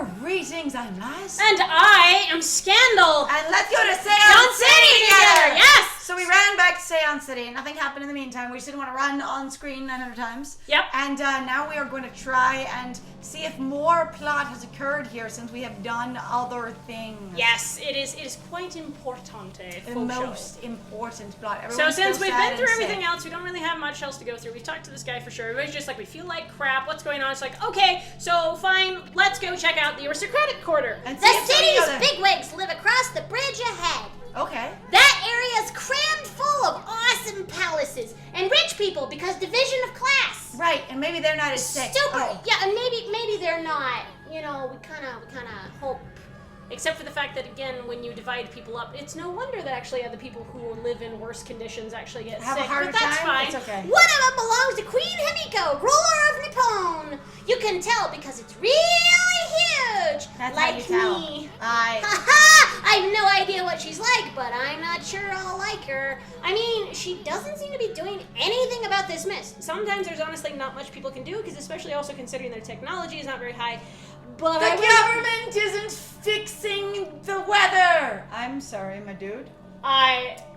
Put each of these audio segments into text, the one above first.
Greetings, I'm Lies. And I am Scandal. And let's go to Seance City together! Yes! So we ran back to Seance City. Nothing happened in the meantime. We just didn't want to run on screen 900 times. Yep. And now we are going to try and see if more plot has occurred here since we have done other things. Yes, it is quite important. The most important plot. So since we've been through everything else, we don't really have much else to go through. We've talked to this guy for sure. Everybody's just like, we feel like crap. What's going on? It's like, okay, so fine, let's go check out the Aristocratic quarter. And the city's bigwigs live across the bridge ahead. Okay. That area is crammed full of awesome palaces and rich people because division of class. Right, and maybe they're not as sick. Stupid. Oh. Yeah, and maybe they're not. You know, we kind of hope. Except for the fact that, again, when you divide people up, it's no wonder that actually other people who live in worse conditions actually get Have sick. a harder but that's time? fine. It's okay. One of them belongs to Queen Himiko, ruler of Nippon. You can tell because it's really huge. That's like how you tell. me. I have no idea what she's like, but I'm not sure I'll like her. I mean, she doesn't seem to be doing anything about this mist. Sometimes there's honestly not much people can do, because especially also considering their technology is not very high. But The government isn't fixing the weather. I'm sorry, my dude.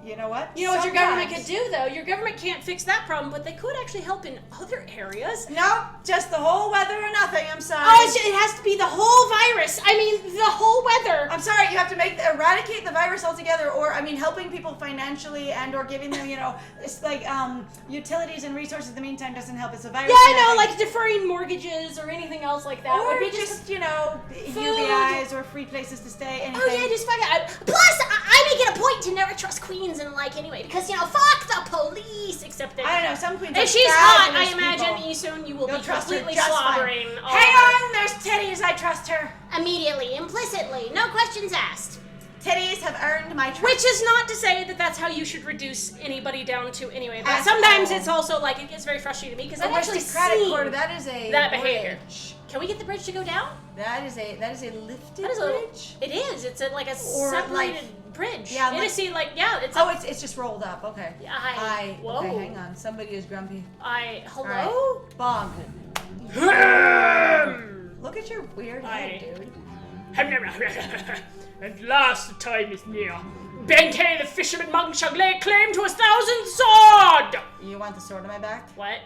You know what? You know what your government could do, though? Your government can't fix that problem, but they could actually help in other areas. No, just the whole weather or nothing. I'm sorry. Oh, it has to be the whole virus. I mean, the whole weather. I'm sorry. You have to eradicate the virus altogether, or I mean, helping people financially and or giving them, it's like utilities and resources. In the meantime, doesn't help. It's a virus. Yeah, I know, like deferring mortgages or anything else like that. Or would be just UBIs or free places to stay. Anything. Oh yeah, just fuck it. Plus, I make it a point to never trust queens and anyway, because fuck the police. Except that I don't know, some queens. if she's hot, I imagine Issun, you will be completely slobbering. Hang on, there's titties. I trust her immediately, implicitly, no questions asked. Titties have earned my trust. Which is not to say that that's how you should reduce anybody down to anyway. But At sometimes all. It's also like it gets very frustrating to me because I've actually Aristocratic seen quarter, that is a that behavior. bridge. Can we get the bridge to go down? That is a lifted That is bridge. It is. It's like a Or separated bridge. Yeah, It is, see, it's. Oh, it's just rolled up. Okay. Whoa. Okay, hang on. Somebody is grumpy. Hello? Bong. Look at your weird head, dude. At last the time is near. Benkei the fisherman monk shall lay claim to 1,000 sword! You want the sword on my back? What?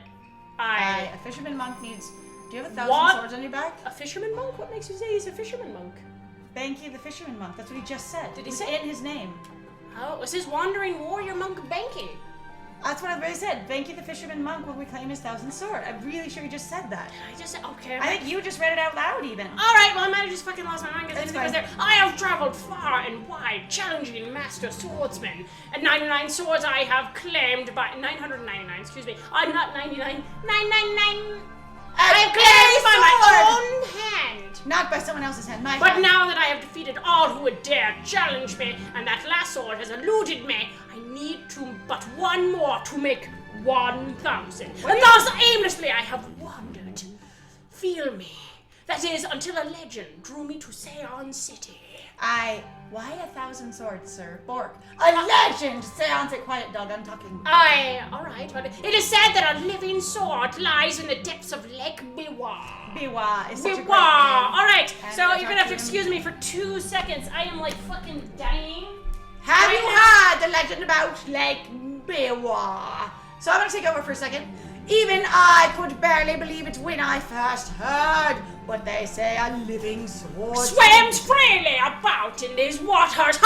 A fisherman monk needs... Do you have 1,000 What? swords on your back? A fisherman monk? What makes you say he's a fisherman monk? Benkei the fisherman monk. That's what he just said. Did he It's say? in his name. Oh, it was his wandering warrior monk Benkei. That's what everybody said. Benkei the fisherman monk will reclaim his 1,000 sword. I'm really sure he just said that. I just said, okay. I think you just read it out loud even. Alright, well I might have just fucking lost my mind because That's anything was there. I have traveled far and wide, challenging master swordsmen. And 99 swords I have claimed by 999, excuse me. I'm not 99. 999 I have claimed by my own hand. Not by someone else's hand. My But hand. now that I have defeated all who would dare challenge me, and that last sword has eluded me, I need but one more to make 1,000. And thus aimlessly I have wandered. Feel me. That is, until a legend drew me to Seance City. Why 1,000 swords, sir? Bork. A legend! Seance it, quiet dog, I'm talking. Alright, but it is said that a living sword lies in the depths of Lake Biwa. Biwa is such a great name. Alright, And so I you're gonna have to talked to excuse me for 2 seconds. I am like fucking dying. Have you heard the legend about Lake Biwa? So I'm gonna take over for a second. Even I could barely believe it when I first heard what they say a living sword Swims freely about in these waters.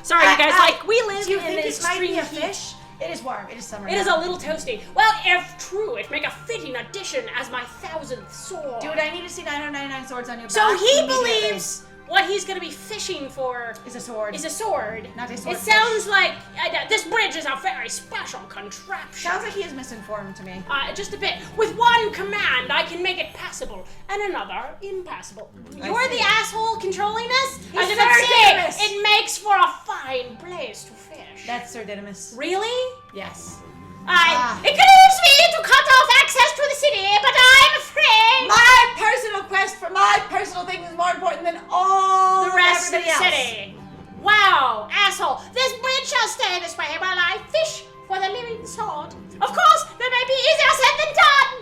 Sorry, you guys. We live Do you in think this it might be a extreme heat. fish? It is warm. It is summer. It is a little toasty. Well, if true, it make a fitting addition as my 1,000th sword. Dude, I need to see 999 swords on your back. So he immediately. believes what he's going to be fishing for Is a sword. is a sword. Not a sword. It sounds like this bridge is a very special contraption. Sounds like he is misinformed to me. Just a bit. With one command, I can make it passable, and another impassable. You're see. the asshole controlling us? He's As if Sir it's Didymus. it makes for a fine place to fish. That's Sir Didymus. Really? Yes. It grieves me to cut off access to the city, but I'm afraid My personal quest for my personal thing is more important than all the rest of the everybody else. city. Wow, asshole! This bridge shall stay this way while I fish for the living sword. Of course, that may be easier said than done.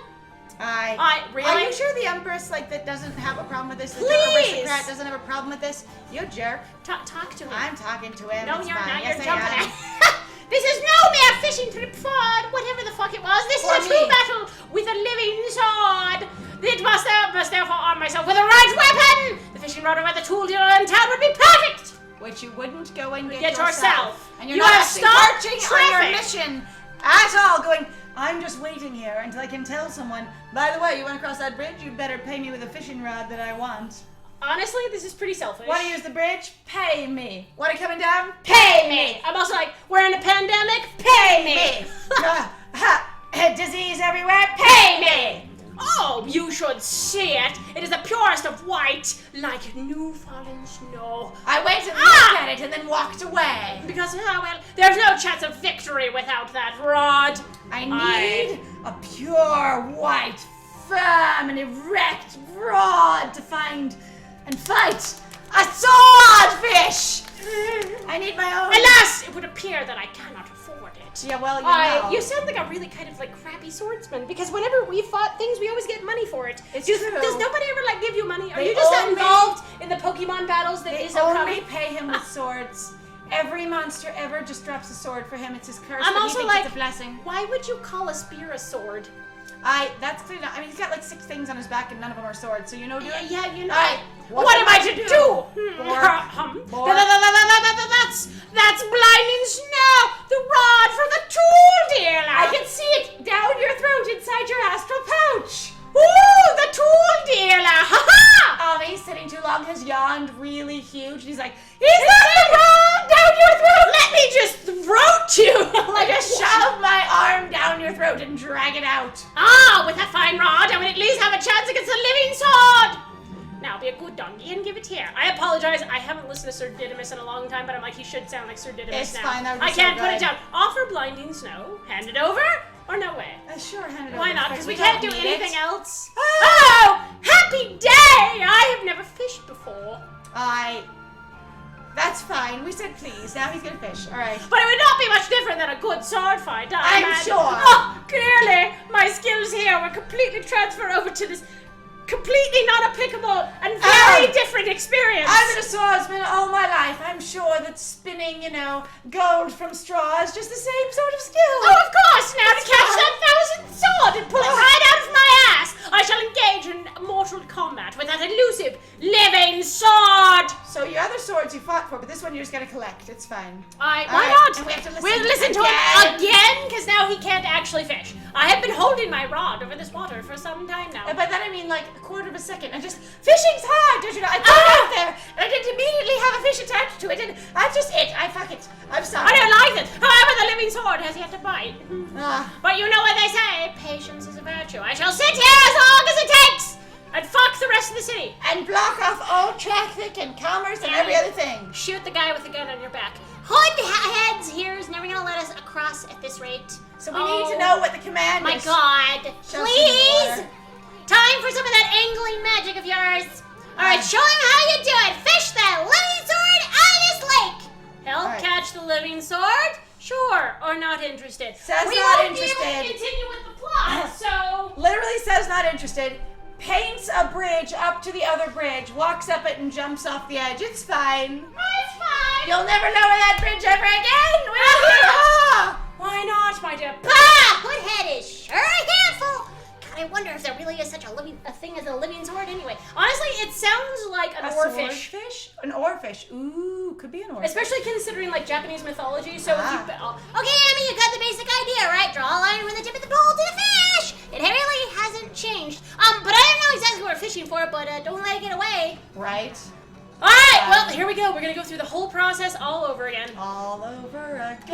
Really? Are you sure the Empress, like, that doesn't have a problem with this? The Please! Aristocrat doesn't have a problem with this? You jerk. Talk to him. I'm talking to him. No, it's you're fine. not. Yes, You're I jumping am. at. This is no mere fishing trip for whatever the fuck it was. This is a true battle with a living sword. It must therefore arm myself with the right weapon. The fishing rod or the tool dealer in town would be perfect. Which you wouldn't go and get yourself. And you're You not have actually stopped marching on traffic. your mission at all. Going, I'm just waiting here until I can tell someone, by the way, you want to cross that bridge? You better pay me with a fishing rod that I want. Honestly, this is pretty selfish. Want to use the bridge? Pay me. Want it coming down? Pay me. I'm also like, we're in a pandemic. Pay me. Disease everywhere? Pay me. Oh, you should see it. It is the purest of white, like new fallen snow. I went and looked at it and then walked away. Because, well, there's no chance of victory without that rod. I need a pure white, firm and erect rod to find and fight a swordfish. I need my own. Alas, it would appear that I cannot afford it. Yeah, well, you know. You sound like a really kind of like crappy swordsman because whenever we fought things, we always get money for it. It's Does true. nobody ever like give you money? Are They you just not only- involved in the Pokemon battles that They is only Okami? pay him with swords. Every monster ever just drops a sword for him. It's his curse. I'm but also he thinks like, it's a blessing. why would you call a spear a sword? That's clear enough. I mean, he's got like 6 things on his back and none of them are swords. So you know, Yeah, you know. Alright, What am I to do? Bork. That's blinding snow. The rod for the tool dealer. I can see it down your throat inside your astral pouch. Ooh, the tool dealer. Ha ha! He's sitting too long, has yawned really huge, and he's like, is that the rod down your throat? Let me just throat you. I just shove my arm down your throat and drag it out. With that fine rod, I would at least have a chance against the living sword. Now, be a good donkey and give it here. I apologize. I haven't listened to Sir Didymus in a long time, but I'm like, he should sound like Sir Didymus It's now. fine, that would be I can't so put it good. down. Offer blinding snow, hand it over, or no way. Sure, hand it over. Why not? Because we don't can't do need anything it. else. Oh, happy day! I have never fished before. That's fine. We said please. Now he's gonna fish. All right. But it would not be much different than a good sword fight, I I'm imagine. sure. Oh, clearly, my skills here were completely transferred over to this completely non-applicable and very different experience. I've been a swordsman all my life. I'm sure that spinning, gold from straw is just the same sort of skill. Oh, of course! Now to catch that 1,000th sword and pull it right out of my ass, I shall engage in mortal combat with that elusive living sword. So your other swords you fought for, but this one you're just gonna collect. It's fine. Why right, not? and we have to listen We'll listen to again. him again, because now he can't actually fish. I have been holding my rod over this water for some time now. And by that I mean like a quarter of a second. And just fishing's hard, don't you know? I put it out there, and I didn't immediately have a fish attached to it, and that's just it. I fuck it. I'm sorry. I don't like it. However, the living sword has yet to bite. Ah. But you know what they say, patience is a virtue. I shall sit here as long as it takes and fuck the rest of the city. And block off all traffic and commerce and every other thing. Shoot the guy with the gun on your back. Hood heads here is never gonna let us across at this rate. So we need to know what the command My is. God. Show Please. some order. Time for some of that angling magic of yours. All right, show him how you do it. Fish the living sword out of this lake. Help All right. catch the living sword? Sure, or not interested. Says we not won't be able to interested. continue with the plot, so... Literally says not interested. Paints a bridge up to the other bridge, walks up it and jumps off the edge. It's fine. It's fine. You'll never lower that bridge ever again. Will you? Why not, my dear? Bah! Hoodhead is sure a handful. God, I wonder if there really is such a thing as a living sword anyway. Honestly, it sounds like an A oarfish. swordfish? An oarfish. Ooh, could be an oarfish. Especially considering like Japanese mythology, so if you... Okay, Emmy, you got the basic idea, right? Draw a line from the tip of the pole to the fish. It really hasn't changed. But I don't know exactly what we're fishing for, but don't let it get away. Right. Alright, well, here we go. We're gonna go through the whole process all over again. All over again.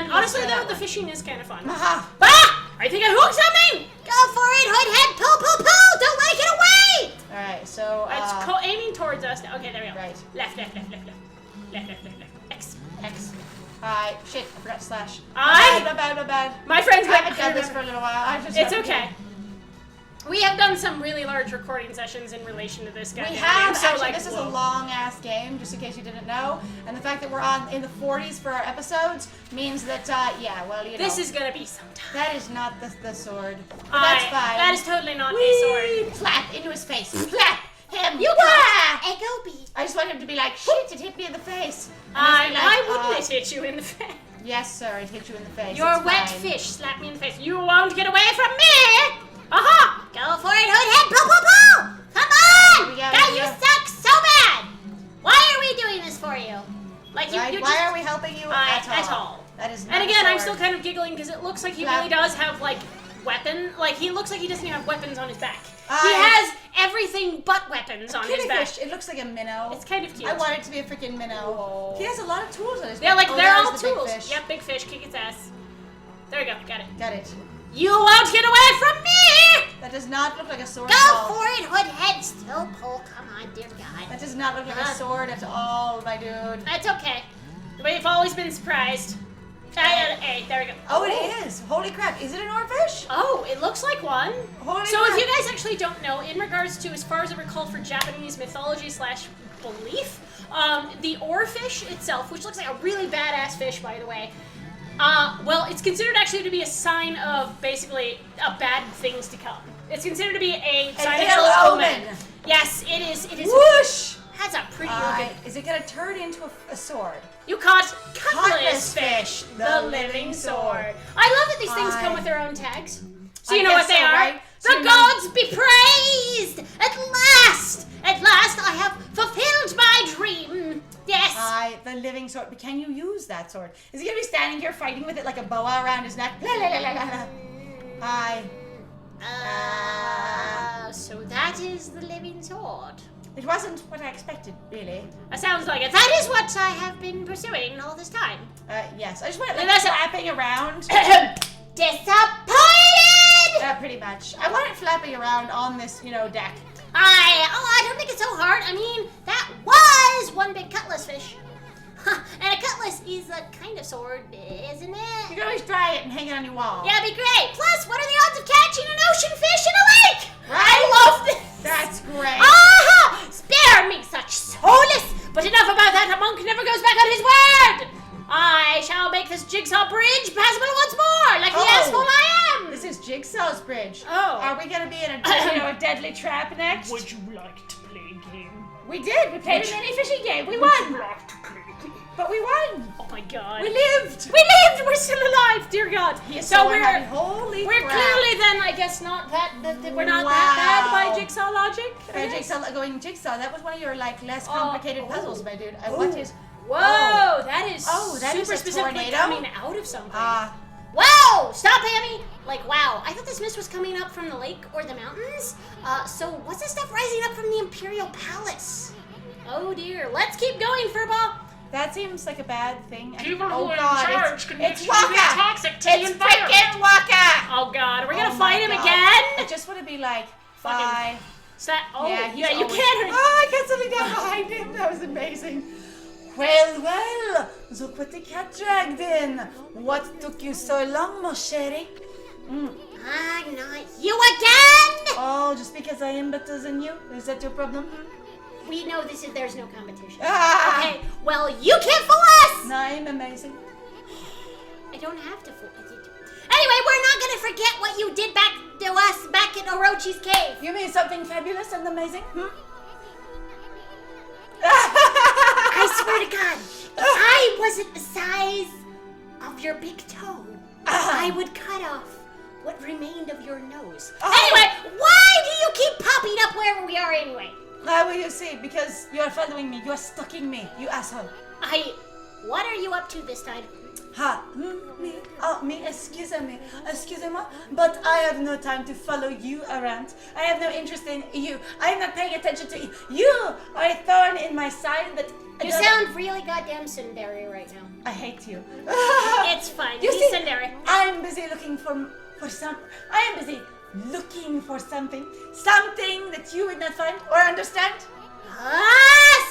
And honestly, though, the fishing is kind of fun. Aha. Ah! I think I hooked something! Go for it, Hoodhead. Pull, pull, pull. Don't let it get away. All right, so It's aiming towards us now. Okay, there we go. Right. Left, left, left, left, left. Left, left, left, left. X. X. Shit, I forgot slash. I- My bad. My friend's I got haven't done this for a little while. It's okay. We have done some really large recording sessions in relation to this goddamn We have, game, so actually, like, this is a whoa. long-ass game, just in case you didn't know. And the fact that we're in the 40s for our episodes means that, yeah, well, you know. This is gonna be some time. That is not the sword. But that's fine. That is totally not a Whee! sword. Flap into his face. Flap him. You Wah! got a goby. I just want him to be like, shit, it hit me in the face. And he's like, Why wouldn't it hit you in the face? Yes, sir, it hit you in the face. Your It's wet fine. fish slapped me in the face. You won't get away from me! Aha! Go for it, Hoodhead. Pull, pull, pull. Come on. Here we go, God, you here. suck so bad. Why are we doing this for you? Like you, Right? you Why just, are we helping you at all? That is not And again, a I'm sword. still kind of giggling because it looks like he Flap. really does have like weapon. Like he looks like he doesn't even have weapons on his back. He I- has everything but weapons on his back. Kittyfish. It looks like a minnow. It's kind of cute. I want it to be a freaking minnow. He has a lot of tools on his They're back. like they're all there's the big tools. fish. Yep, big fish, kick its ass. There we go, got it. Got it. You won't get away from me! That does not look like a sword Go at all. for it, Hoodhead. Still pull. Come on, dear God. That does not look like a sword at all, my dude. That's okay. We've always been surprised. Hey, there we go. Oh, it is. Holy crap. Is it an oarfish? Oh, it looks like one. Holy So crap. if you guys actually don't know, in regards to, as far as I recall for Japanese mythology / belief, the oarfish itself, which looks like a really badass fish, by the way, well, it's considered actually to be a sign of basically bad things to come. It's considered to be a sign of ill ill omen. omen. Yes, it is. It is. Whoosh! That's a pretty looking. Is it going to turn into a sword? You caught Cutlass Cutlass fish, Fish, the the living living sword. sword. I love that these things I- come with their own tags. So I you know guess what they so, are. right? So The you know- gods be praised! At last! At last I have fulfilled my dream! Yes! The living sword. But can you use that sword? Is he going to be standing here fighting with it like a boa around his neck? La, la, la, la, la, la. So that is the living sword. It wasn't what I expected, really. That sounds like it. That is what I have been pursuing all this time. Yes. I just want it like That's a- flapping around. Disappointed. Pretty much. I want it flapping around on this, deck. I don't think it's so hard. I mean, that was one big cutlass fish. And a cutlass is a kind of sword, isn't You it? can always dry it and hang it on your wall. Yeah, it'd be great. Plus, what are the odds of catching an ocean fish in a lake? Right? I love this. That's great. Aha! Spare me such solace. But enough about that. A monk never goes back on his word. I shall make this jigsaw bridge passable once more, like the Oh. asshole I am. This is Jigsaw's bridge. Oh. Are we gonna be in a deadly trap next? Would you like to play a game? We did. We played a mini fishing game. We Would won. you like to play a game? But we won. Oh my god. We lived. We lived! We're still alive, dear God. So we're holy we're crap. clearly then, I guess, not that we're not Wow. that bad by jigsaw logic. Jigsaw. That was one of your less Oh, complicated oh. puzzles, my dude. What is? Whoa, that is that is super a specifically tornado? coming out of something. Whoa! Stop, Hammy! Like, wow. I thought this mist was coming up from the lake or the mountains. So what's this stuff rising up from the Imperial Palace? Oh dear. Let's keep going, Furball. That seems like a bad thing. And- People oh who are in God, charge can it's literally be Waka. toxic to the It's environment. freaking Waka. Oh god, are we gonna Oh fight my him God. again? I just want to be like, Fucking- bye. Yeah, he's you always- can't. Oh, I got something down behind him. That was amazing. Well, look what the cat dragged in. What took you so long, mon chéri? I'm not you again! Oh, just because I am better than you? Is that your problem? We know there's no competition. Ah! Okay, well, you can't fool us! No, I'm amazing. I don't have to fool you. Anyway, we're not gonna forget what you did back to us back in Orochi's cave. You mean something fabulous and amazing? I swear to God, if I wasn't the size of your big toe, I would cut off what remained of your nose. Anyway, why do you keep popping up wherever we are anyway? Well, you see, because you are following me. You are stalking me, you asshole. What are you up to this time? Excusez-moi, but I have no time to follow you around. I have no interest in you. I am not paying attention to you. You are a thorn in my side that... You sound really goddamn tsundere right now. I hate you. It's fine. You Be see, tsundere. I'm busy looking for some... I am busy looking for something that you would not find or understand.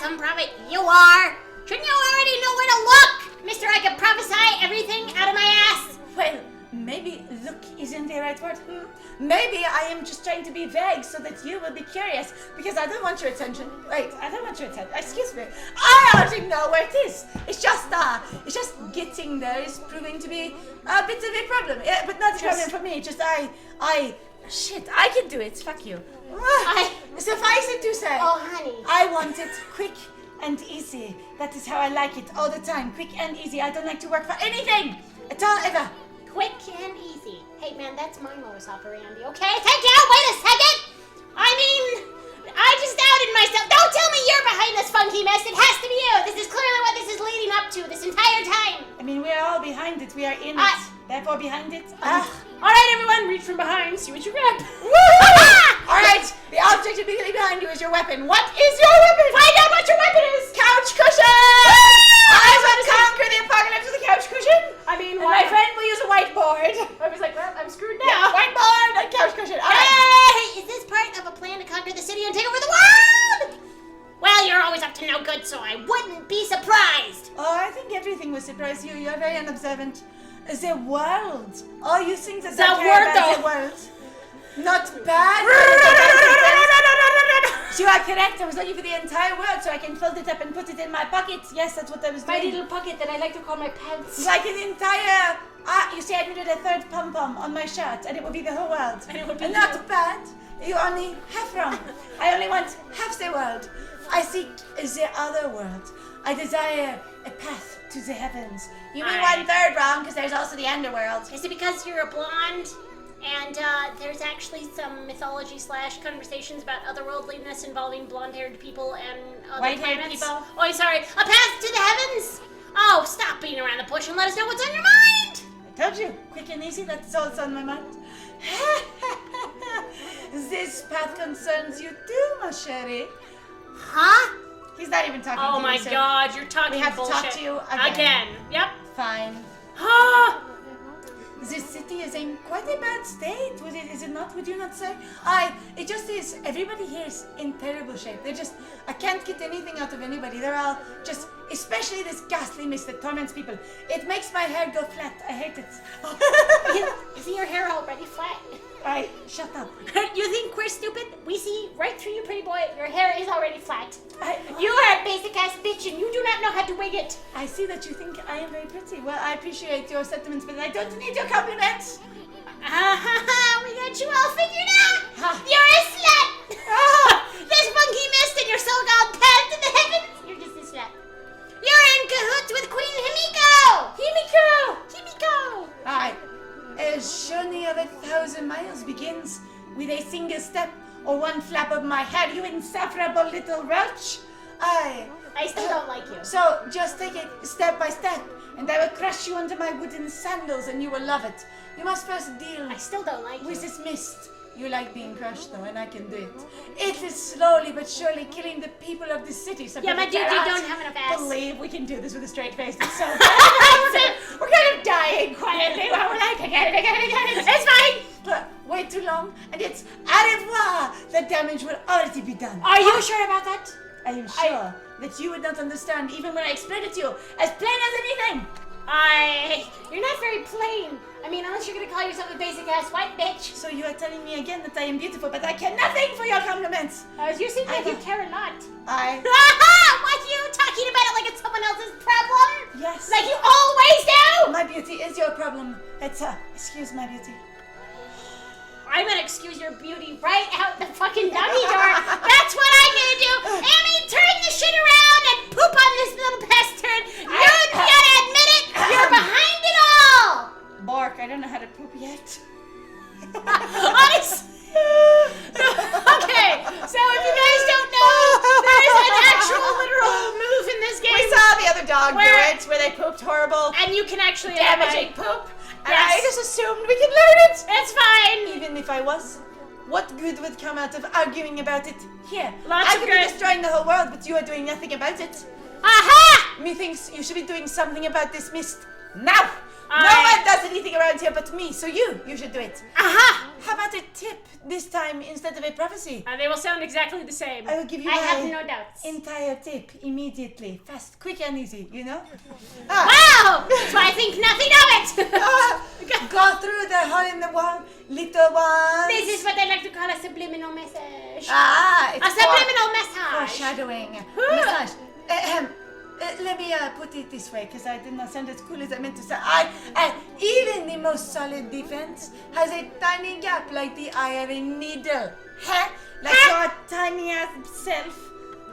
Some prophet you are. Shouldn't you already know where to look? Mister, I can prophesy everything out of my ass. Well, maybe look isn't the right word. Maybe I am just trying to be vague so that you will be curious, because I don't want your attention. Wait, I don't want your attention. Excuse me. I already know where it is. It's just getting there is proving to be a bit of a problem. Yeah, but not a problem for me. Just shit, I can do it. Fuck you. Suffice it to say, Oh, honey. I want it quick and easy. That is how I like it all the time. Quick and easy. I don't like to work for anything at all ever. Quick and easy. Hey, man, that's my modus operandi, okay? Thank you! Wait a second! I mean, I just outed myself. Don't tell me you're behind this funky mess. It has to be you. This is clearly what this is leading up to this entire time. I mean, we are all behind it. We are in it. Therefore, behind it. All right, everyone, reach from behind. See what you grab. All right. The object immediately behind you is your weapon. What is your weapon? Find out what your weapon is. Couch cushion! I will conquer the apocalypse with a couch cushion. I mean, And why? my friend will use a whiteboard. I was like, well, I'm screwed Yeah, now. whiteboard and couch cushion. All right. Hey, is this part of a plan to conquer the city and take over the world? Well, you're always up to no good, so I wouldn't be surprised. Oh, I think everything will surprise you. You're very unobservant. The world. Oh, you think that The I care word, about though. the world? Not bad. You are correct. I was looking for the entire world so I can fold it up and put it in my pocket. Yes, that's what I was My doing. little pocket that I like to call my pants. Like an entire... you see, I needed a third pom-pom on my shirt, and it would be the whole world. And it would be not you. bad. You only half wrong. I only want half the world. I seek the other world. I desire a path to the heavens. You mean Aye. 1/3 wrong, because there's also the underworld. Is it because you're a blonde? And there's actually some mythology / conversations about otherworldliness involving blonde-haired people and other White-haired planets. people? Oh, sorry. A path to the heavens! Oh, stop beating around the bush and let us know what's on your mind! I told you, quick and easy, that's all that's on my mind. This path concerns you too, ma chérie. Huh? He's not even talking to Oh you, my sir. God, you're talking We have to bullshit. talk to you again. Again. Yep. Fine. Ah. This city is in quite a bad state, is it not? Would you not say? It just is. Everybody here is in terrible shape. I can't get anything out of anybody. They're all just, especially this ghastly mist that torments people. It makes my hair go flat. I hate it. Isn't your hair already flat? Shut up. You think we're stupid? We see right through you, pretty boy. Your hair is already flat. I- You are a basic-ass bitch and you do not know how to wig it. I see that you think I am very pretty. Well, I appreciate your sentiments, but I don't need your compliments. We got you all figured out. Ha. You're a slut. This funky mist and your so-called path to the heavens. You're just a slut. You're in cahoots with Queen Himiko. Himiko. A journey of 1,000 miles begins with a single step or one flap of my hair, you insufferable little roach. I still don't like you. So just take it step by step, and I will crush you under my wooden sandals, and you will love it. You must first deal I still don't like you. with this mist. You like being crushed, though, and I can do it. It is slowly but surely killing the people of this city. Some Yeah, people but you cannot don't have enough ass. believe we can do this with a straight face. It's so bad. We're kind of dying quietly while we're like, I got it. It's fine. Wait too long, and it's au revoir. The damage will already be done. Are you sure about that? I am sure that you would not understand even when I explain it to you as plain as anything. You're not very plain. I mean, unless you're gonna call yourself a basic-ass white bitch. So you are telling me again that I am beautiful, but I care nothing for your compliments. You seem like you care a lot. What, you talking about it like it's someone else's problem? Yes. Like you always do? My beauty is your problem. It's excuse my beauty. I'm gonna excuse your beauty right out the fucking dummy door. That's what I'm gonna do. Amy, turn the shit around and poop on this little pest turd. You gotta admit it. You're behind it all. Bork, I don't know how to poop yet. Honest. Okay, so if you guys don't know, there is an actual literal move in this We game, saw the other dog do Where- it, where they pooped horrible, and you can actually damaging poop. And Yes. I just assumed we could learn it. It's fine. Even if I was, what good would come out of arguing about it? Here, Lots I of could good. be destroying the whole world, but you are doing nothing about it. Aha! Methinks you should be doing something about this mist now. No one does anything around here but me, so you should do it. Aha! How about a tip this time instead of a prophecy? They will sound exactly the same. I will give you I have my no doubts. entire tip immediately. Fast, quick and easy, you know? Wow! So I think nothing of it! Go through the hole in the wall, little one. This is what I like to call a subliminal message. It's A subliminal message. foreshadowing. Massage. Let me put it this way, because I did not sound as cool as I meant to sound. Even the most solid defense has a tiny gap like the eye of a needle. Huh? Like your tiny ass self.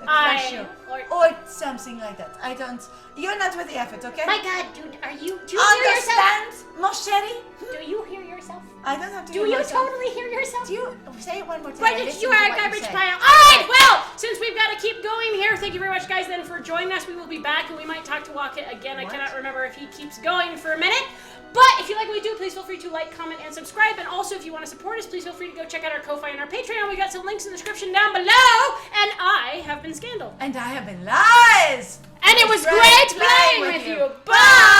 Crush you. Or something like that. I don't. You're not with the effort, okay? My God, dude, do you hear yourself? Understand, mon chéri? Do you hear yourself? I don't have to. Do hear you myself. totally hear yourself? Do you say it one more time? But Listen you to are a what you garbage say. pile. Alright, well, since we've got to keep going here, thank you very much, guys, then, for joining us. We will be back, and we might talk to Waka again. I cannot remember if he keeps going for a minute. But if you like what we do, please feel free to like, comment, and subscribe. And also, if you want to support us, please feel free to go check out our Ko-Fi and our Patreon. We got some links in the description down below. And I have been Scandal. And I have been Lies. And it was great playing with you. Bye!